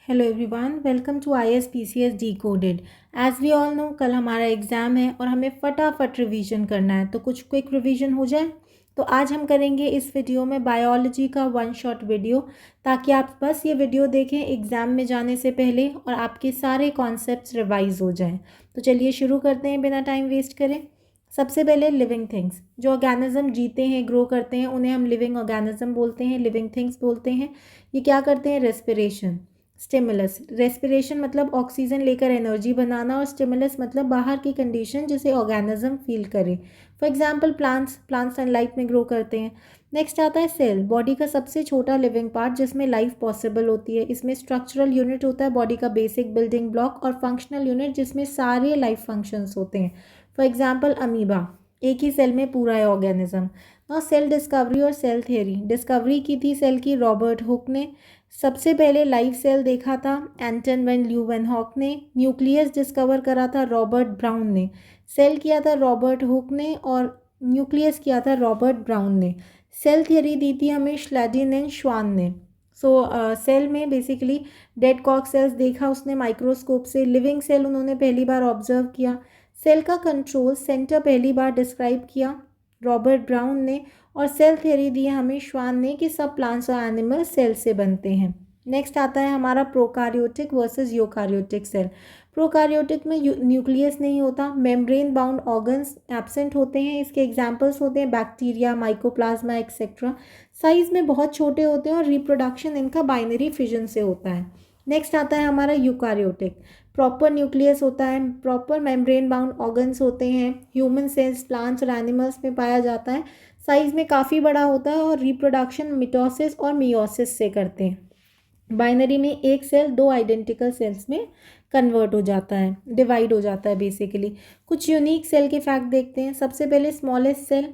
Hello everyone, welcome to ISPCS Decoded। As we all know, कल हमारा exam है और हमें फटाफट रिवीजन करना है, तो कुछ क्विक रिवीजन हो जाए। तो आज हम करेंगे इस वीडियो में बायोलॉजी का वन शॉट वीडियो, ताकि आप बस ये वीडियो देखें एग्ज़ाम में जाने से पहले और आपके सारे कॉन्सेप्ट्स रिवाइज हो जाएं। तो चलिए शुरू करते हैं बिना टाइम वेस्ट करें। सबसे पहले लिविंग थिंग्स, जो ऑर्गेनिज्म जीते हैं, ग्रो करते हैं, उन्हें हम लिविंग ऑर्गेनिज्म बोलते हैं, लिविंग थिंग्स बोलते हैं। ये क्या करते हैं? रेस्पिरेशन। स्टिमुलस, रेस्पिरेशन मतलब ऑक्सीजन लेकर एनर्जी बनाना, और स्टिमुलस मतलब बाहर की कंडीशन जिसे ऑर्गेनिज्म फील करे। फॉर एग्जांपल प्लांट्स सनलाइट में ग्रो करते हैं। नेक्स्ट आता है सेल, बॉडी का सबसे छोटा लिविंग पार्ट जिसमें लाइफ पॉसिबल होती है। इसमें स्ट्रक्चरल यूनिट होता है, बॉडी का बेसिक बिल्डिंग ब्लॉक, और फंक्शनल यूनिट जिसमें सारे लाइफ फंक्शंस होते हैं। फॉर एग्जाम्पल अमीबा, एक ही सेल में पूरा है ऑर्गेनिज्म। और सेल डिस्कवरी और सेल थियरी, डिस्कवरी की थी सेल की रॉबर्ट हुक ने। सबसे पहले लाइव सेल देखा था एंटन वैन ल्यूवेनहॉक ने। न्यूक्लियस डिस्कवर करा था रॉबर्ट ब्राउन ने। सेल किया था रॉबर्ट हुक ने और न्यूक्लियस किया था रॉबर्ट ब्राउन ने। सेल थियरी दी थी हमें श्लेडिन एंड श्वान ने। सेल में बेसिकली डेड कॉक सेल्स देखा उसने माइक्रोस्कोप से। लिविंग सेल उन्होंने पहली बार ऑब्जर्व किया। सेल का कंट्रोल सेंटर पहली बार डिस्क्राइब किया रॉबर्ट ब्राउन ने। और सेल थ्योरी दी हमें श्वान ने कि सब प्लांट्स और एनिमल सेल से बनते हैं। नेक्स्ट आता है हमारा prokaryotic versus eukaryotic cell. Prokaryotic में न्यूक्लियस नहीं होता, मेम्ब्रेन बाउंड ऑर्गन्स एब्सेंट होते हैं। इसके एग्जांपल्स होते हैं बैक्टीरिया, माइकोप्लाज्मा एक्सेट्रा। साइज में बहुत छोटे होते हैं और रिप्रोडक्शन इनका बाइनरी फिजन से होता है। नेक्स्ट आता है हमारा यूकार्योटिक, प्रॉपर न्यूक्लियस होता है, प्रॉपर मेम्ब्रेन बाउंड ऑर्गन्स होते हैं। ह्यूमन सेल्स, प्लांट्स और एनिमल्स में पाया जाता है। साइज में काफ़ी बड़ा होता है और रिप्रोडक्शन मिटोसिस और मियोसिस से करते हैं। बाइनरी में एक सेल दो आइडेंटिकल सेल्स में कन्वर्ट हो जाता है, डिवाइड हो जाता है बेसिकली। कुछ यूनिक सेल के फैक्ट देखते हैं। सबसे पहले स्मॉलेस्ट सेल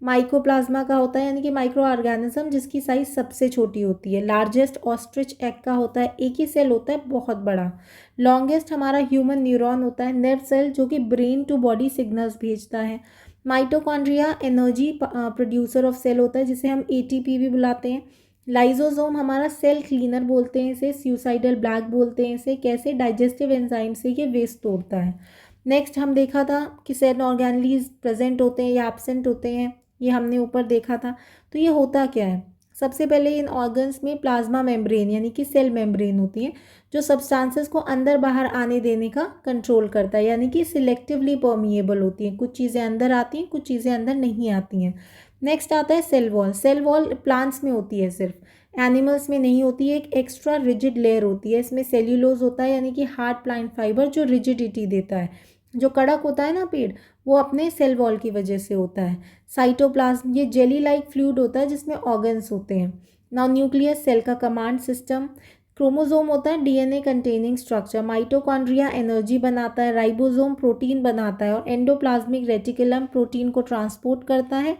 माइकोप्लाज्मा का होता है, यानी कि माइक्रो ऑर्गेनिज्म जिसकी साइज सबसे छोटी होती है। लार्जेस्ट ऑस्ट्रिच एग का होता है, एक ही सेल होता है बहुत बड़ा। लॉन्गेस्ट हमारा ह्यूमन न्यूरॉन होता है, नर्व सेल जो कि ब्रेन टू बॉडी सिग्नल्स भेजता है। Mitochondria energy producer of cell होता है, जिसे हम ATP भी बुलाते हैं। लाइजोसोम हमारा सेल क्लीनर बोलते हैं इसे, सुसाइडल ब्लैक बोलते हैं इसे। कैसे? डाइजेस्टिव एंजाइम से ये वेस्ट तोड़ता है। नेक्स्ट हम देखा था कि सेल ऑर्गेनलीज प्रेजेंट होते हैं या एब्सेंट होते हैं, ये हमने ऊपर देखा था। तो ये होता क्या है? सबसे पहले इन ऑर्गन्स में प्लाज्मा मेम्ब्रेन यानी कि सेल मेम्ब्रेन होती है, जो सब्सटेंसेस को अंदर बाहर आने देने का कंट्रोल करता है, यानी कि सिलेक्टिवली परमिएबल होती हैं। कुछ चीज़ें अंदर आती हैं, कुछ चीज़ें अंदर नहीं आती हैं। नेक्स्ट आता है cell wall. Cell wall plants में होती है सिर्फ, एनिमल्स में नहीं होती है। एक एक्स्ट्रा रिजिड लेयर होती है, इसमें सेल्यूलोज होता है, यानी कि हार्ड प्लांट फाइबर जो रिजिडिटी देता है। जो कड़क होता है ना पेड़, वो अपने सेल वॉल की वजह से होता है। साइटोप्लाज्म, ये जेली लाइक फ्लूइड होता है जिसमें ऑर्गन्स होते हैं। नाउ न्यूक्लियस, सेल का कमांड सिस्टम। क्रोमोसोम होता है DNA containing structure. Mitochondria energy बनाता है, राइबोसोम प्रोटीन बनाता है, और एंडोप्लाज्मिक रेटिकुलम प्रोटीन को ट्रांसपोर्ट करता है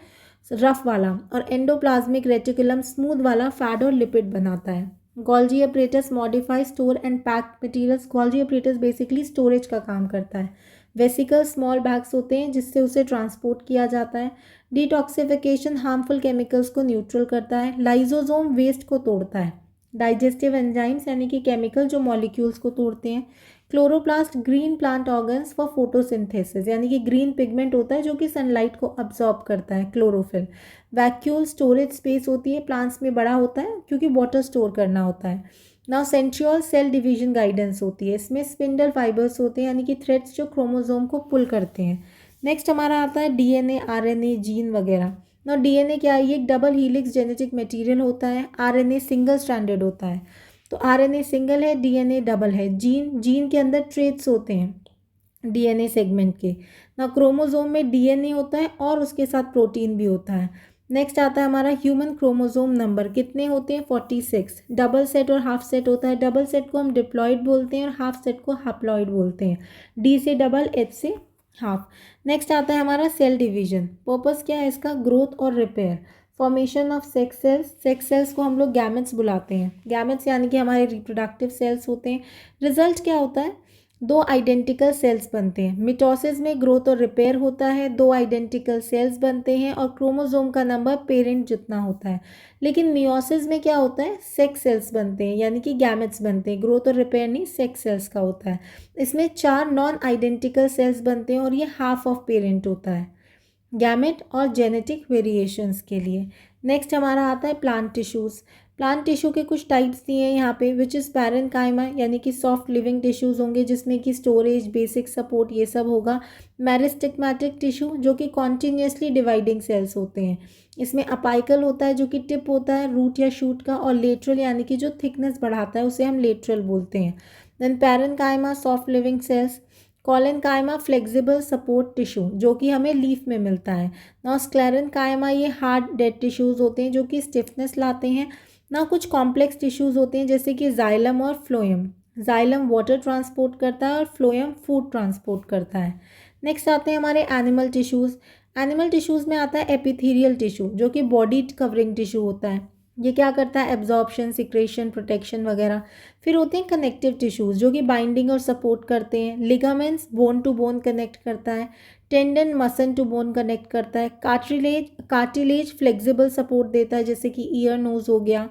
रफ वाला, और एंडोप्लाज्मिक रेटिकुलम स्मूथ वाला फैट और लिपिड बनाता है। Golgi apparatus modify store and pack materials. Golgi apparatus basically storage का काम करता है। वेसिकल स्मॉल बैग्स होते हैं जिससे उसे ट्रांसपोर्ट किया जाता है। डिटॉक्सिफिकेशन हार्मफुल केमिकल्स को न्यूट्रल करता है। लाइजोसोम वेस्ट को तोड़ता है। डाइजेस्टिव एंजाइम्स यानी कि केमिकल जो मॉलिक्यूल्स को तोड़ते हैं। Chloroplast green plant organs for photosynthesis, यानी कि ग्रीन पिगमेंट होता है जो कि सनलाइट को अब्जॉर्ब करता है, क्लोरोफिल। वैक्यूल स्टोरेज स्पेस होती है, प्लांट्स में बड़ा होता है क्योंकि वाटर स्टोर करना होता है। Now centriole cell division guidance होती है, इसमें स्पिंडल फाइबर्स होते हैं, यानी कि थ्रेड्स जो क्रोमोसोम को पुल करते हैं। नेक्स्ट हमारा आता है DNA, RNA, जीन वगैरह। ना DNA क्या है? ये एक डबल हीलिक्स जेनेटिक मटेरियल होता है। RNA सिंगल स्ट्रैंडेड होता है। तो RNA सिंगल है, DNA डबल है। जीन के अंदर ट्रेट्स होते हैं DNA सेगमेंट के। ना क्रोमोसोम में DNA होता है और उसके साथ प्रोटीन भी होता है। नेक्स्ट आता है हमारा ह्यूमन क्रोमोसोम नंबर, कितने होते हैं? 46। डबल सेट और हाफ सेट होता है। डबल सेट को हम डिप्लॉइड बोलते हैं और हाफ सेट को हैप्लॉइड बोलते हैं। D से डबल, H से हाफ। नेक्स्ट आता है हमारा सेल डिवीजन। पर्पस क्या है इसका? ग्रोथ और repair. Formation of sex cells, sex cells को हम लोग गैमेट्स बुलाते हैं। गैमेट्स यानी कि हमारे रिप्रोडक्टिव सेल्स होते हैं। रिजल्ट क्या होता है? दो आइडेंटिकल सेल्स बनते हैं। मिटोसिस में ग्रोथ और रिपेयर होता है, दो आइडेंटिकल सेल्स बनते हैं और क्रोमोसोम का नंबर पेरेंट जितना होता है। लेकिन मियोसिस में क्या होता है, सेक्स सेल्स बनते हैं, यानी कि गैमेट्स बनते हैं। ग्रोथ और रिपेयर नहीं, सेक्स सेल्स का होता है। इसमें 4 नॉन आइडेंटिकल सेल्स बनते हैं और ये हाफ ऑफ पेरेंट होता है गैमेट और जेनेटिक वेरिएशंस के लिए। नेक्स्ट हमारा आता है प्लांट टिश्यूज़। प्लांट टिश्यू के कुछ टाइप्स दिए हैं यहाँ पे, विच इज़ पैरेन्काइमा, यानी कि सॉफ्ट लिविंग टिश्यूज़ होंगे जिसमें कि स्टोरेज, बेसिक सपोर्ट ये सब होगा। मेरिस्टिकमैटिक टिश्यू जो कि कॉन्टीन्यूसली डिवाइडिंग सेल्स होते हैं। इसमें अपाइकल होता है जो कि टिप होता है रूट या शूट का, और लेटरल यानी कि जो थिकनेस बढ़ाता है उसे हम लेटरल बोलते हैं। Then parenchyma soft living cells. Collenchyma flexible support tissue जो कि हमें लीफ में मिलता है ना। स्क्लेरेनकाइमा ये हार्ड डेड टिश्यूज़ होते हैं जो कि स्टिफनेस लाते हैं ना। कुछ कॉम्प्लेक्स टिश्यूज़ होते हैं जैसे कि जाइलम और फ्लोएम। जाइलम वाटर ट्रांसपोर्ट करता है और फ्लोएम फूड ट्रांसपोर्ट करता है। नेक्स्ट आते हैं हमारे एनिमल टिश्यूज़। एनिमल टिश्यूज़ में आता है एपिथेलियल टिश्यू जो कि बॉडी कवरिंग टिश्यू होता है। ये क्या करता है, एब्जॉर्प्शन, सिक्रेशन, प्रोटेक्शन वगैरह। फिर होते हैं कनेक्टिव टिश्यूज़ जो कि बाइंडिंग और सपोर्ट करते हैं। Ligaments bone to bone connect करता है। Tendon muscle to bone connect करता है। कार्टिलेज फ्लेक्सिबल सपोर्ट देता है जैसे कि ईयर नोज हो गया।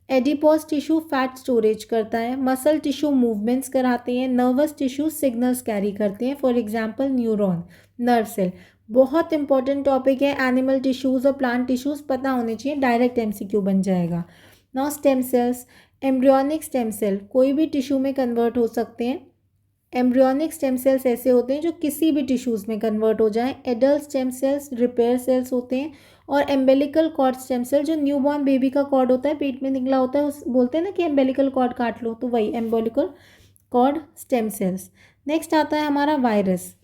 एडिपोज टिश्यू फैट स्टोरेज करता है। मसल टिश्यू मूवमेंट्स कराते हैं। नर्वस टिश्यू सिग्नल्स कैरी करते हैं, for example neuron, nerve cell. बहुत इंपॉर्टेंट टॉपिक है एनिमल टिश्यूज़ और प्लांट टिश्यूज़, पता होने चाहिए, डायरेक्ट एमसीक्यू बन जाएगा। Now stem cells. Embryonic stem cell कोई भी टिश्यू में कन्वर्ट हो सकते हैं। एम्ब्रियोनिक स्टेम सेल्स ऐसे होते हैं जो किसी भी टिश्यूज़ में कन्वर्ट हो जाएं। Adult stem cells repair cells होते हैं। और एम्बेलिकल कॉर्ड स्टेम सेल जो न्यूबॉर्न बेबी का कॉर्ड होता है, पेट में निकला होता है, उस बोलते हैं ना कि एम्बेलिकल कॉर्ड काट लो, तो वही umbilical cord stem cells. Next आता है हमारा वायरस।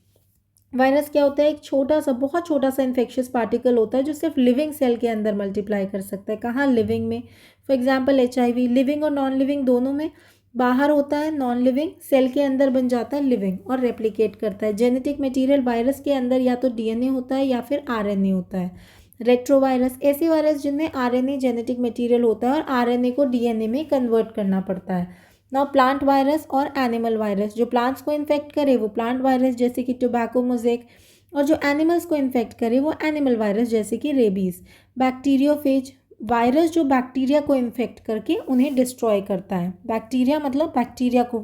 वायरस क्या होता है, एक छोटा सा, बहुत छोटा सा इन्फेक्शियस पार्टिकल होता है जो सिर्फ लिविंग सेल के अंदर मल्टीप्लाई कर सकता है। कहाँ, लिविंग में। फॉर एग्जांपल HIV लिविंग और नॉन लिविंग दोनों में। बाहर होता है नॉन लिविंग, सेल के अंदर बन जाता है लिविंग और रेप्लिकेट करता है। जेनेटिक मटेरियल वायरस के अंदर या तो DNA होता है या फिर RNA होता है। रेट्रोवायरस ऐसे वायरस जिनमें RNA जेनेटिक मटेरियल होता है और RNA को DNA में कन्वर्ट करना पड़ता है। नाउ प्लांट वायरस और एनिमल वायरस। जो प्लांट्स को इन्फेक्ट करे वो प्लांट वायरस जैसे कि टोबैको मोज़ेक, और जो एनिमल्स को इन्फेक्ट करे वो एनिमल वायरस जैसे कि रेबीज़। बैक्टीरियोफेज वायरस जो बैक्टीरिया को इन्फेक्ट करके उन्हें डिस्ट्रॉय करता है। बैक्टीरिया मतलब बैक्टीरिया को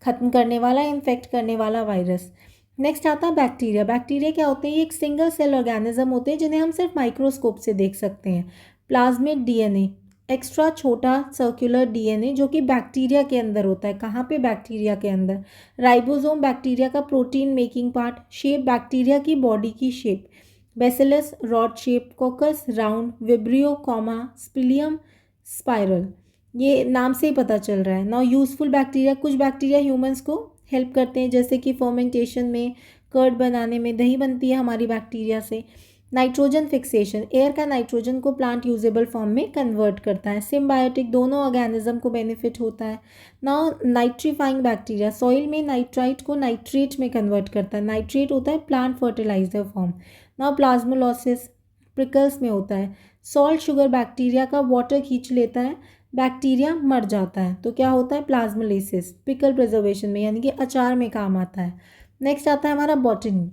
ख़त्म करने वाला, इन्फेक्ट करने वाला वायरस। नेक्स्ट आता है बैक्टीरिया। बैक्टीरिया क्या होते हैं, ये एक सिंगल सेल ऑर्गेनिज्म होते हैं जिन्हें हम सिर्फ माइक्रोस्कोप से देख सकते हैं। प्लाज्मिड DNA एक्स्ट्रा छोटा सर्कुलर DNA जो कि बैक्टीरिया के अंदर होता है। कहाँ पे, बैक्टीरिया के अंदर। राइबोसोम बैक्टीरिया का protein making part. Shape bacteria की बॉडी की shape. Bacillus rod shape. Coccus round. Vibrio comma spirillum spiral. ये नाम से ही पता चल रहा है। Now useful bacteria. कुछ बैक्टीरिया ह्यूमंस को हेल्प करते हैं जैसे कि फर्मेंटेशन में, कर्ड बनाने में, दही बनती है हमारी बैक्टीरिया से। नाइट्रोजन फिक्सेशन, एयर का नाइट्रोजन को प्लांट यूजेबल फॉर्म में कन्वर्ट करता है। सिम्बायोटिक, दोनों ऑर्गेनिज्म को बेनिफिट होता है। नाउ नाइट्रीफाइंग बैक्टीरिया, सॉइल में नाइट्राइट को नाइट्रेट में कन्वर्ट करता है। नाइट्रेट होता है plant fertiliser form. Now plasmolysis pickles में होता है। सॉल्ट शुगर बैक्टीरिया का वाटर खींच लेता है, बैक्टीरिया मर जाता है, तो क्या होता है, प्लाज्मोलाइसिस। पिकल प्रिजर्वेशन में यानी कि अचार में काम आता है। नेक्स्ट आता है हमारा बॉटनी।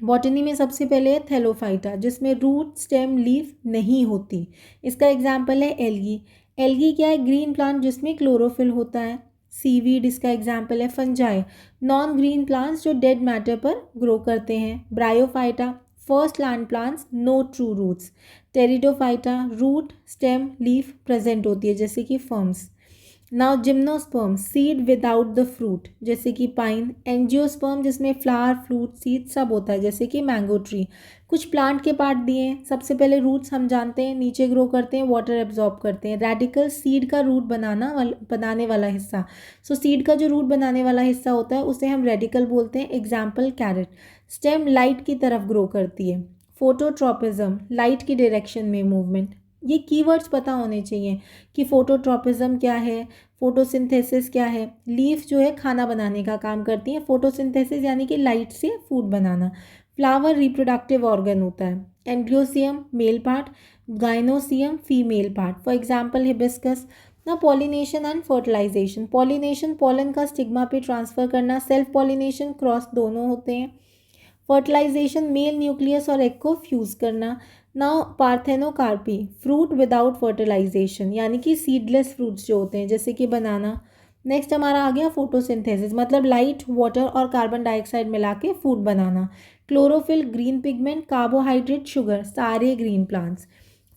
बॉटनी में सबसे पहले है थैलोफाइटा जिसमें रूट, स्टेम, लीफ नहीं होती। इसका एग्जाम्पल है एल्गी। एल्गी क्या है, ग्रीन प्लांट जिसमें क्लोरोफिल होता है। सीवीड इसका एग्जाम्पल है। फंजाई नॉन ग्रीन प्लांट्स जो डेड मैटर पर ग्रो करते हैं। Bryophyta first land plants, no true roots. Pteridophyta root, stem, leaf present होती है जैसे कि ferns. Now gymnosperm seed without the fruit जैसे कि पाइन। एंजियोस्पर्म जिसमें फ्लावर, फ्रूट, सीड सब होता है जैसे कि मैंगो ट्री। कुछ प्लांट के पार्ट दिए हैं। सबसे पहले रूट्स हम जानते हैं, नीचे ग्रो करते हैं, वाटर एब्जॉर्ब करते हैं। रेडिकल सीड का रूट बनाने वाला हिस्सा। सो सीड का जो रूट बनाने वाला हिस्सा होता है उसे हम रेडिकल बोलते हैं। Example carat. स्टेम लाइट की तरफ ग्रो करती है। फोटोट्रोपिज्म लाइट की डायरेक्शन में मूवमेंट। ये कीवर्ड्स पता होने चाहिए कि फोटोट्रोपिज्म क्या है, फोटोसिंथेसिस क्या है। लीफ जो है खाना बनाने का काम करती है। फोटोसिंथेसिस यानी कि लाइट से फूड बनाना। फ्लावर रिप्रोडक्टिव ऑर्गन होता है। Androecium male part, gynoecium female part. For example hibiscus. ना pollination and fertilisation, pollination pollen का स्टिग्मा पे ट्रांसफ़र करना, सेल्फ पॉलिनेशन क्रॉस दोनों होते हैं, फर्टिलाइजेशन मेल न्यूक्लियस और एग को फ्यूज़ करना। Now parthenocarpy fruit without fertilisation, यानी कि सीडलेस फ्रूट्स जो होते हैं जैसे कि बनाना। नेक्स्ट हमारा आ गया फोटोसिंथेसिस, मतलब लाइट वाटर और कार्बन डाइऑक्साइड मिला के फूड बनाना। Chlorophyll green pigment carbohydrate sugar सारे ग्रीन प्लांट्स।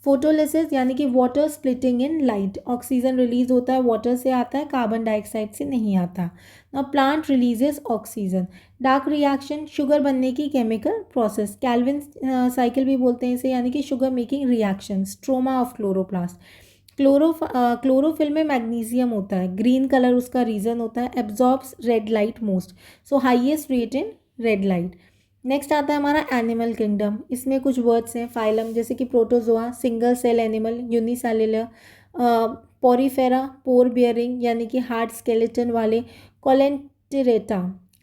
फोटोलिसिस यानी कि water splitting in light, oxygen release होता है वाटर से आता है, कार्बन डाइऑक्साइड से नहीं आता। ना plant releases oxygen. Dark reaction sugar बनने की केमिकल प्रोसेस, कैल्विन साइकिल भी बोलते हैं इसे, यानी कि sugar making reaction. Stroma of chloroplast, chlorophyll में मैग्नीशियम होता है, ग्रीन कलर उसका रीज़न होता है, absorbs red light most, so highest rate in red light. Next आता है हमारा एनिमल किंगडम, इसमें कुछ वर्ड्स हैं फाइलम जैसे कि protozoa single cell animal, unicellular, porifera pore bearing यानी कि हार्ड स्केलेटन वाले, कोलेंटेरेटा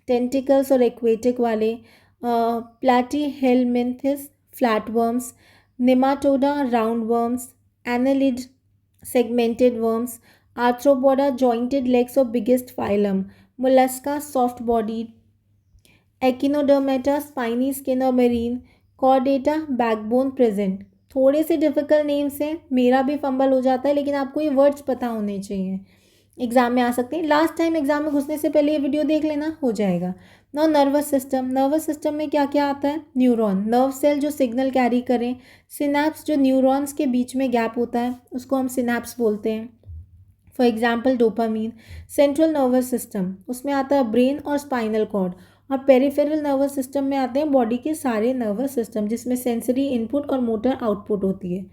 टेंटिकल्स और एक्वेटिक वाले, Platyhelminthes flat worms, Nematoda round worms, annelid segmented worms, arthropoda jointed legs of biggest phylum, mollusca soft bodied, echinodermata spiny skin और marine, chordata backbone present। थोड़े से difficult names हैं, मेरा भी fumble हो जाता है, लेकिन आपको ये वर्ड्स पता होने चाहिए, एग्जाम में आ सकते हैं। लास्ट टाइम एग्जाम में घुसने से पहले ये वीडियो देख लेना, हो जाएगा ना। नर्वस सिस्टम, नर्वस सिस्टम में क्या क्या आता है, न्यूरॉन नर्व सेल जो सिग्नल कैरी करें, सिनैप्स जो न्यूरॉन्स के बीच में गैप होता है उसको हम सिनैप्स बोलते हैं, for example dopamine. Central nervous system उसमें आता है ब्रेन और स्पाइनल कॉर्ड, और पेरिफेरल नर्वस सिस्टम में आते हैं बॉडी के सारे नर्वस सिस्टम जिसमें सेंसरी इनपुट और मोटर आउटपुट होती है।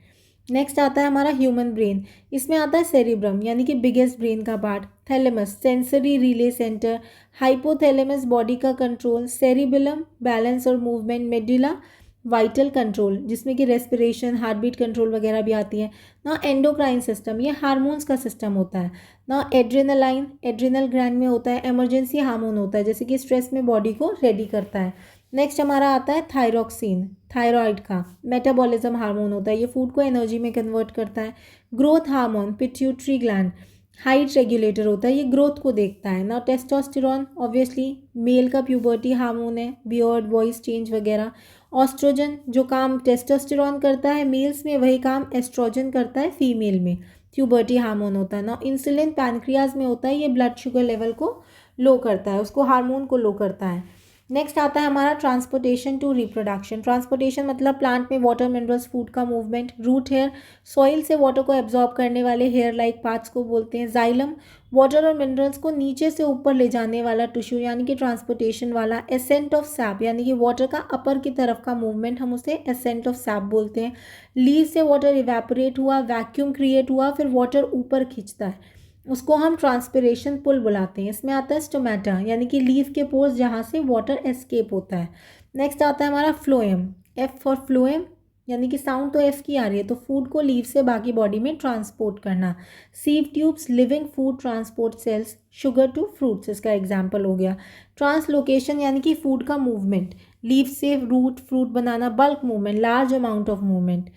नेक्स्ट आता है हमारा ह्यूमन ब्रेन, इसमें आता है सेरिब्रम यानी कि बिगेस्ट ब्रेन का part, thalamus sensory relay centre, hypothalamus body का कंट्रोल, सेरिबेलम बैलेंस और मूवमेंट, मेडुला वाइटल कंट्रोल जिसमें कि रेस्पिरेशन हार्ट बीट कंट्रोल वगैरह भी आती है ना। एंडोक्राइन सिस्टम ये हार्मोन्स का सिस्टम होता है ना। एड्रेनालाइन एड्रिनल ग्लैंड में होता है, इमरजेंसी हार्मोन होता है जैसे कि स्ट्रेस में बॉडी को रेडी करता है। नेक्स्ट हमारा आता है थायरॉक्सिन, थायराइड का मेटाबॉलिज्म हार्मोन होता है, ये फूड को एनर्जी में कन्वर्ट करता है। Growth hormone pituitary gland height regulator होता है, ये ग्रोथ को देखता है ना। टेस्टोस्टेरॉन ऑब्वियसली मेल का प्यूबर्टी हार्मोन है, बियर्ड वॉइस चेंज वगैरह। ऑस्ट्रोजन जो काम टेस्टोस्टेरॉन करता है मेल्स में वही काम एस्ट्रोजन करता है फीमेल में, प्यूबर्टी हार्मोन होता है ना। इंसुलिन पैनक्रियाज में होता है, ये ब्लड शुगर लेवल को लो करता है, उसको हार्मोन को लो करता है। नेक्स्ट आता है हमारा ट्रांसपोर्टेशन टू रिप्रोडक्शन, ट्रांसपोर्टेशन मतलब प्लांट में वाटर मिनरल्स फूड का मूवमेंट। रूट हेयर सॉइल से वाटर को एब्जॉर्ब करने वाले हेयर लाइक पार्ट्स को बोलते हैं। जाइलम वाटर और मिनरल्स को नीचे से ऊपर ले जाने वाला टिश्यू यानी कि ट्रांसपोर्टेशन वाला। एसेंट ऑफ सैप यानी कि वाटर का अपर की तरफ का मूवमेंट, हम उसे एसेंट ऑफ सैप बोलते हैं। लीव से वाटर इवेपोरेट हुआ, वैक्यूम क्रिएट हुआ, फिर वाटर ऊपर खींचता है, उसको हम ट्रांसपिरेशन पुल बुलाते हैं। इसमें आता है स्टोमेटा यानी कि लीफ के पोर्स जहाँ से वाटर एस्केप होता है। नेक्स्ट आता है हमारा फ्लोएम, एफ फॉर फ्लोएम यानी कि साउंड तो एफ की आ रही है, तो फूड को लीफ से बाकी बॉडी में ट्रांसपोर्ट करना। Sieve tubes living food transport cells, sugar to fruits इसका एग्जाम्पल हो गया। ट्रांसलोकेशन यानी कि फूड का मूवमेंट, लीफ से रूट फ्रूट बनाना, bulk movement, large amount of movement.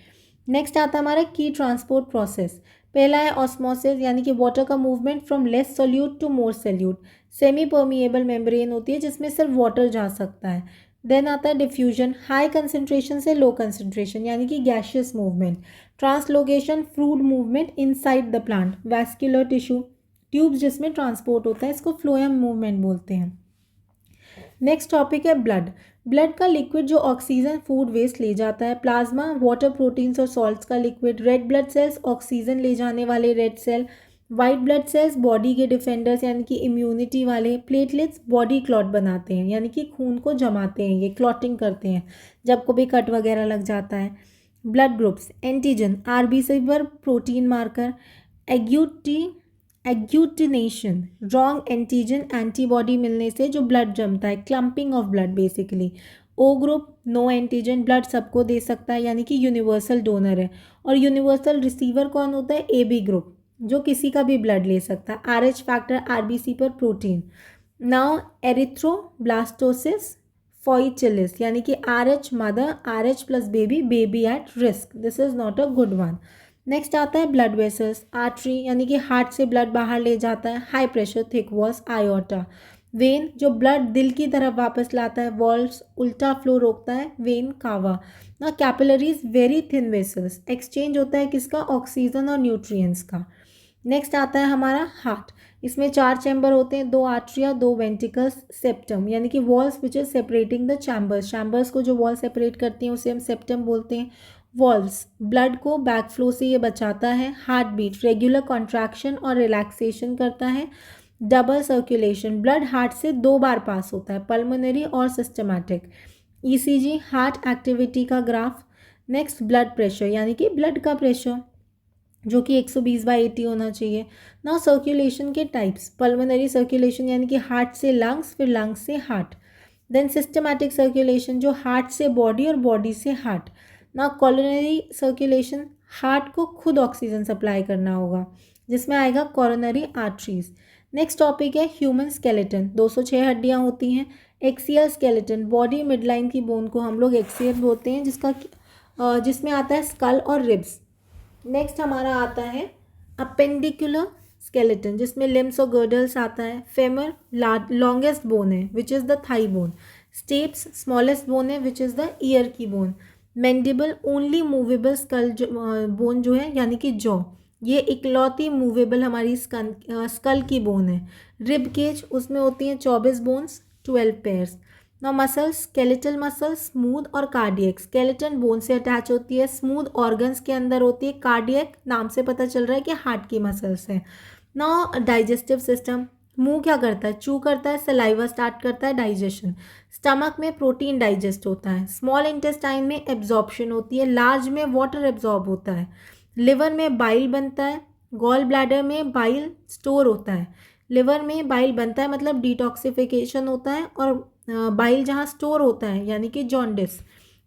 Next आता है हमारा की ट्रांसपोर्ट प्रोसेस, पहला है ऑस्मोसिस यानी कि वाटर का movement from less solute to more solute. Semi permeable membrane होती है जिसमें सिर्फ वाटर जा सकता है। देन आता है डिफ्यूजन, हाई कंसंट्रेशन से लो कंसंट्रेशन यानी कि gaseous movement. Translocation fluid movement inside the plant. Vascular tissue tubes जिसमें ट्रांसपोर्ट होता है, इसको फ्लोएम मूवमेंट बोलते हैं। नेक्स्ट टॉपिक है ब्लड, ब्लड का लिक्विड जो ऑक्सीजन फूड वेस्ट ले जाता है। प्लाज्मा वाटर प्रोटीन्स और सॉल्ट्स का liquid. Red blood cells oxygen ले जाने वाले red cell. White blood cells body के डिफेंडर्स यानी कि इम्यूनिटी वाले। प्लेटलेट्स बॉडी क्लॉट बनाते हैं यानी कि खून को जमाते हैं, ये क्लॉटिंग करते हैं जब कभी कट वगैरह लग जाता है। ब्लड ग्रुप्स एंटीजन आरबीसी पर protein marker. Agglutination wrong antigen antibody मिलने से जो ब्लड जमता है, clumping of blood basically. O group no antigen blood सबको दे सकता है यानी कि यूनिवर्सल डोनर है। और यूनिवर्सल रिसीवर कौन होता है, ए बी ग्रुप जो किसी का भी ब्लड ले सकता है। आर एच फैक्टर आरबीसी पर प्रोटीन। नाउ एरिथ्रोब्लास्टोसिस फॉइचिलिस यानी कि R H mother, R H plus baby, baby at risk, this is not a good one. Next आता है ब्लड वेसल्स, आर्टरी यानी कि हार्ट से ब्लड बाहर ले जाता है, high pressure thick walls iota. When जो ब्लड दिल की तरफ वापस लाता है, वॉल्स उल्टा फ्लो रोकता है, वेन कावा। ना capillaries very thin vessels, exchange होता है किसका, ऑक्सीजन और न्यूट्रिएंट्स का। नेक्स्ट आता है हमारा हार्ट, इसमें 4 चैम्बर होते हैं, 2 आर्टरिया 2 वेंटिकल्स, सेप्टम यानी कि walls which is separating the chambers, chambers को जो वॉल सेपरेट करती हैं उसे हम सेप्टम बोलते हैं। वॉल्स ब्लड को बैक फ्लो से ये बचाता है। हार्ट बीट रेगुलर कॉन्ट्रैक्शन और रिलैक्सेशन करता है। डबल सर्कुलेशन ब्लड हार्ट से 2 बार पास होता है, पल्मोनरी और सिस्टमैटिक। ईसीजी हार्ट एक्टिविटी का ग्राफ। नेक्स्ट ब्लड प्रेशर यानी कि ब्लड का प्रेशर जो कि 120/80 होना चाहिए। नाउ सर्कुलेशन के टाइप्स, पल्मोनरी सर्कुलेशन यानी कि हार्ट से लंग्स, फिर लंग्स से हार्ट। देन सिस्टमैटिक सर्कुलेशन जो हार्ट से बॉडी और बॉडी से हार्ट। ना कोरोनरी सर्कुलेशन हार्ट को खुद ऑक्सीजन सप्लाई करना होगा, जिसमें आएगा कोरोनरी आर्टरीज। नेक्स्ट टॉपिक है ह्यूमन स्केलेटन, 206 हड्डियाँ होती हैं। एक्सियल स्केलेटन बॉडी मिडलाइन की बोन को हम लोग एक्सियल बोलते हैं, जिसमें आता है स्कल और रिब्स। नेक्स्ट हमारा आता है अपेंडिकुलर स्केलेटन, जिसमें लिम्स और गर्डल्स आता है। फेमर लॉन्गेस्ट बोन है which is the thigh bone. Steps smallest bone है विच इज़ द ईयर की bone. Mandible only movable skull bone जो है यानी कि जॉ, ये इकलौती मूवेबल हमारी स्कल की बोन है। रिब केज उसमें होती हैं 24 बोन्स, 12 पेयर्स। ना मसल्स स्केलेटल मसल स्मूथ और कार्डियक, स्केलेटन बोन से अटैच होती है, स्मूथ ऑर्गन्स के अंदर होती है, कार्डियक नाम से पता चल रहा है कि हार्ट की मसल्स हैं। ना डाइजेस्टिव सिस्टम, मुंह क्या करता है, चू करता है, सलाइवा स्टार्ट करता है डाइजेशन। स्टमक में प्रोटीन डाइजेस्ट होता है। स्मॉल इंटेस्टाइन में एब्जॉर्प्शन होती है, लार्ज में वाटर एब्जॉर्ब होता है। लिवर में बाइल बनता है, गॉल ब्लैडर में बाइल स्टोर होता है। लिवर में बाइल बनता है मतलब डिटॉक्सिफिकेशन होता है, और बाइल जहाँ स्टोर होता है यानी कि जॉन्डिस।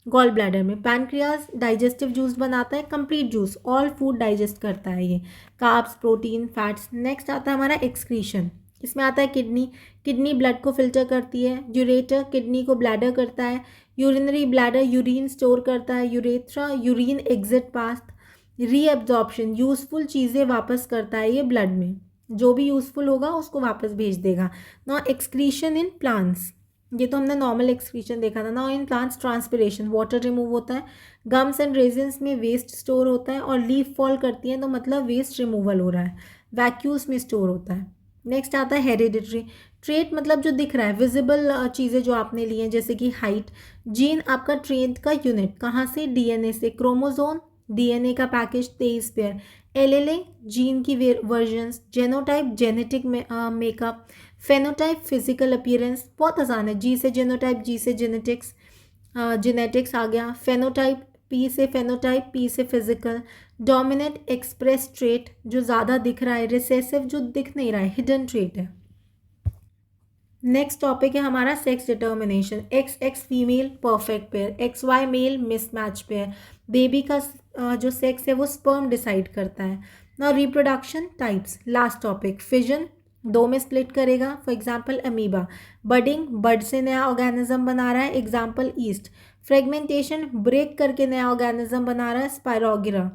गॉल ब्लैडर में पैनक्रियाज डाइजेस्टिव जूस बनाता है, complete juice, all food digest करता है ये, कार्ब्स प्रोटीन फैट्स। नेक्स्ट आता है हमारा एक्सक्रीशन, इसमें आता है किडनी, किडनी ब्लड को फिल्टर करती है। यूरेटर किडनी को ब्लैडर करता है। यूरिनरी ब्लैडर यूरिन स्टोर करता है। Urethra urine exit path. Reabsorption useful चीज़ें वापस करता है ये ब्लड में, जो भी यूज़फुल होगा उसको वापस भेज देगा। ना एक्सक्रीशन इन प्लांट्स, ये तो हमने नॉर्मल एक्सक्रीशन देखा था। ना in plants transpiration water remove होता है। गम्स एंड रेजिन्स में वेस्ट स्टोर होता है, और लीफ फॉल करती है तो मतलब वेस्ट रिमूवल हो रहा है। वैक्यूल्स में स्टोर होता है। नेक्स्ट आता है हेरिडिटरी ट्रेट, मतलब जो दिख रहा है विजिबल चीज़ें जो आपने ली हैं, जैसे कि हाइट। जीन आपका ट्रेट का यूनिट कहाँ से, डीएनए से। क्रोमोजोम डीएनए का पैकेज 23 पेयर। एलएलए जीन की versions. Genotype genetic makeup. Phenotype physical appearance, बहुत आसान है, जी से जेनोटाइप, जी से जेनेटिक्स, जेनेटिक्स आ गया। फेनोटाइप पी से फेनोटाइप, पी से फिजिकल। डोमिनेंट एक्सप्रेस ट्रेट जो ज़्यादा दिख रहा है, रिसेसिव जो दिख नहीं रहा है, हिडन ट्रेट है। नेक्स्ट टॉपिक है हमारा sex determination, X X female perfect pair, X Y male mismatch pair. Baby का जो सेक्स है वो स्पर्म डिसाइड करता है। ना reproduction types, last topic fission 2 में स्प्लिट करेगा, फॉर एग्जाम्पल अमीबा। बडिंग बड से नया ऑर्गेनिज्म बना रहा है, एग्जाम्पल ईस्ट। फ्रेगमेंटेशन ब्रेक करके नया ऑर्गेनिज्म बना रहा है, स्पायरोगिरा।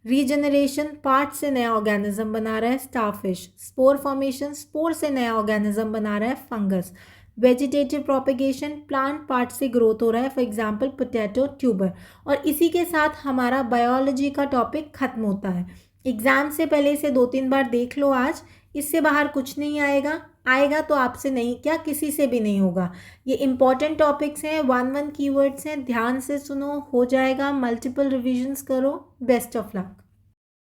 रीजनरेशन पार्ट से नया ऑर्गेनिज्म बना रहा है, स्टारफिश। स्पोर फॉर्मेशन स्पोर से नया ऑर्गेनिज्म बना रहा है, fungus. Vegetative propagation plant part से ग्रोथ हो रहा है, फॉर एग्जांपल पोटैटो ट्यूबर। और इसी के साथ हमारा बायोलॉजी का टॉपिक खत्म होता है। एग्जाम से पहले इसे 2-3 बार देख लो आज, इससे बाहर कुछ नहीं आएगा, आएगा तो आपसे नहीं, क्या किसी से भी नहीं होगा। ये इंपॉर्टेंट टॉपिक्स हैं, 1 कीवर्ड्स हैं, ध्यान से सुनो, हो जाएगा। मल्टीपल रिविजन्स करो। Best of luck.